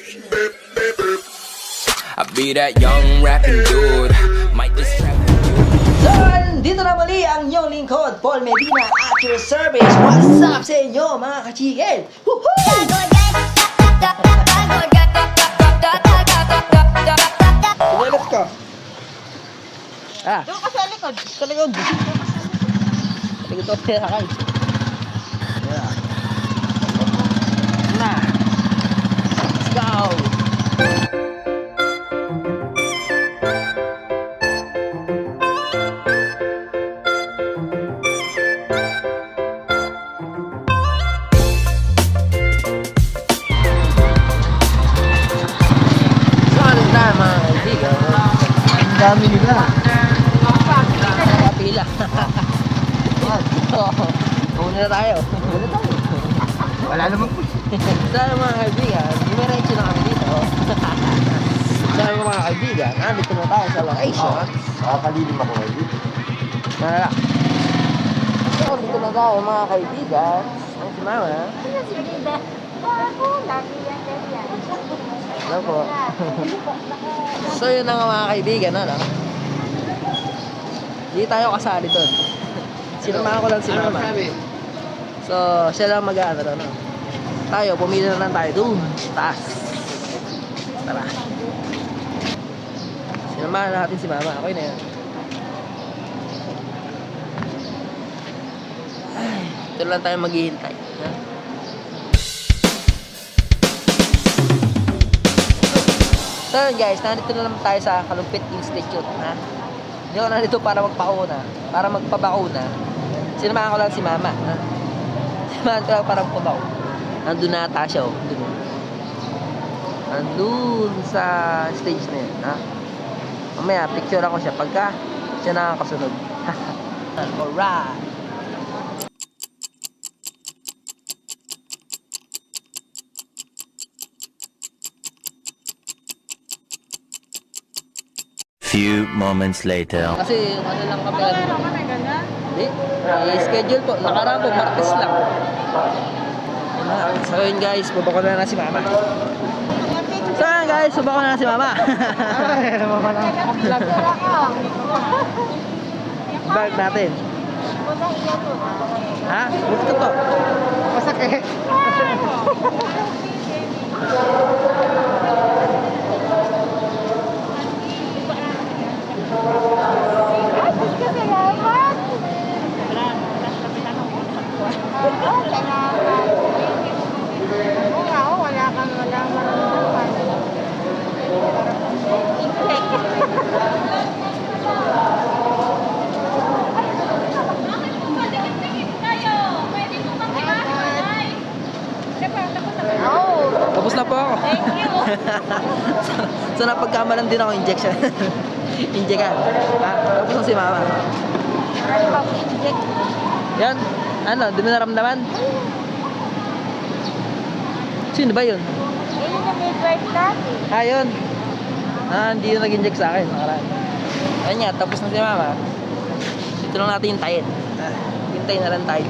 I be that young rapping dude. Might this trap. So, dito na muli ang inyong lingkod, Paul Medina at your service. What's up sa inyo, mga kachigil? Woohoo! Kumalat ka. Doon ka sa likod. Sa likod. Sa likod to, kaya kakay. Yeah. Na. Let's go. Saan na mga kaibigan? Ang dami nila. Kapila. Una na tayo. Wala naman po. Sana mga kaibigan, dumiretso na kami dito. Sana mga kaibigan, nandito na tayo sa location. Nakakalilim ako ngayon dito. Nalala. So, dito na tayo mga kaibigan. Ang si Mama. Hello po. So, yun na nga mga kaibigan, ano? Hindi tayo kasali doon. Sinamahan ko lang si Mama. So, siya lang mag-ano, no? Tayo, pumili na lang tayo doon. Taas. Tara. Sinamahan natin si Mama. Okay na yan. Ay, ito lang tayo maghihintay. Ha? So yun guys, nandito na naman tayo sa Kalumpit Institute. Ha? Hindi ako nandito para magpakuna. Para magpabakuna. Sinamahan ko lang si Mama. Ha? Sinamahan ko lang para magpabakuna. Nandun na ata siya, oh. Nandun sa stage na yun, ha? Mamaya, picture ako siya pagka siya nakakasunod. Alright! Few moments later. Kasi ano lang kami. Hindi. Schedule po. Nakaraan po, Martes lang. So yun guys, bubako na si Mama. So yun guys, bubako na si Mama. Ay, ano ba na? Bag natin. Ha? Gusto to. Masakit. Tapos na po ako. Thank you. So napagkamalan din ako injection. Injekan. Tapos na si Mama. Yan. Ano, di mo naramdaman? Sino ba yun? Yun yung midwife natin. Yun. Hindi yun nag-inject sa akin. Nakaraan. Ayun nga, tapos na si Mama. Dito lang natin yung tayin. Hintayin na lang tayo.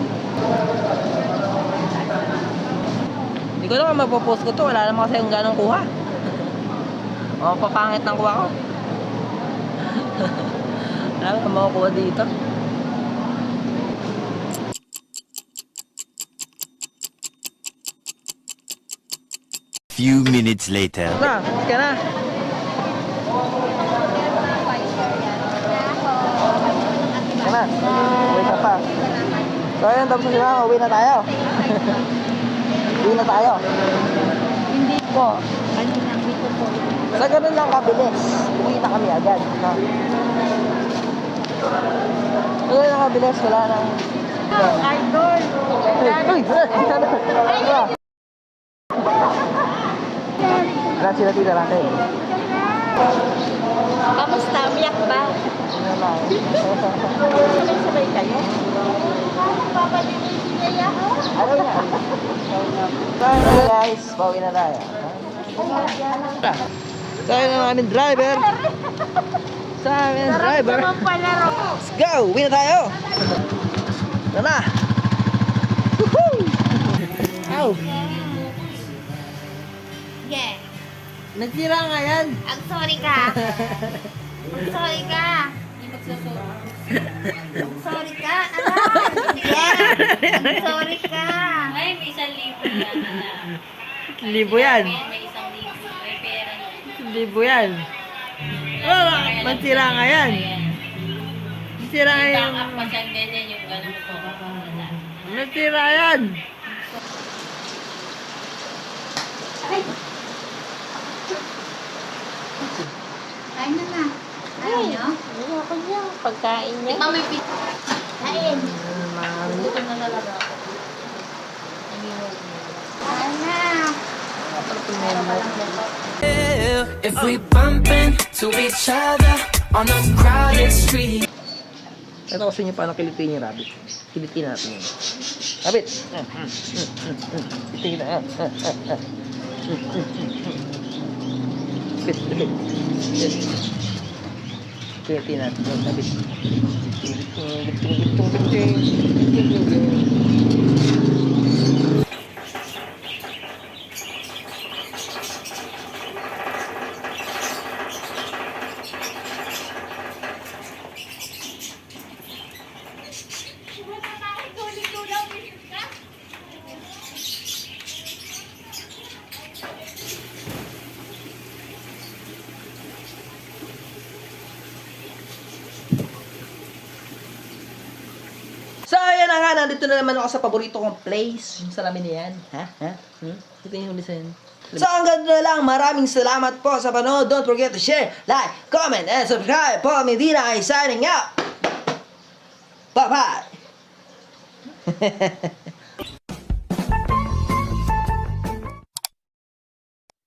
Hindi ko naman mapopost ko to. Wala naman kasi yung ganong kuha. O, papangit ng kuha ko. Wala naman makukuha dito. Few minutes later. Na, ka na. Ka na. Uwi ka pa. So ayun, tapos na si Mama. Uwi na tayo. Uwi na tayo. Hindi po. Kanina, dito po. Sa ganun lang kabilis. Uwi na kami agad. No? Sa ganun lang kabilis. Wala nang... Idol. Wala sila tita natin. Kamusta? Umiyak ba? Ano lang. Sabay-sabay kayo? Papalitin niya ako. Ano na? So ayun guys. Pauwi na tayo. So ayun ang aming driver. Sa aming driver. Sarap naman pala, Ro. Let's go! Uwi na tayo! Tara! Woohoo! Ow! Yeah. Nasira nga yan. Ang sorry ka. Ang sorry ka. Ang sorry ka. Ang sorry ka. Ay, may 1,000 yan. Libo yan. May 1,000. May pera na. Libo yan. Oh, nasira nga yan. Nasira nga yan. Back up pa siyang ganyan yung ganun ko. Nasira yan. Kain na na. Ayaw niyo? Ayoko niya. Pagkain niya. Ikaw may pizza. Kain. Gutom na talaga ako. Kain na. If we bump into each other on a crowded street. Ito kasi niyo paano kilitin yung rabbit. Kilitin natin yun. Rabbit! Kilitin na. Rabbit. Kilitin natin yun, rabbit. So, ayan na nga. Nandito na naman ako sa paborito kong place. Yung salamin na yan. Ha? Ito yung ulit yan. So, hanggang na lang. Maraming salamat po sa panood. Don't forget to share, like, comment, and subscribe. Paul Medina ay signing out. Bye-bye.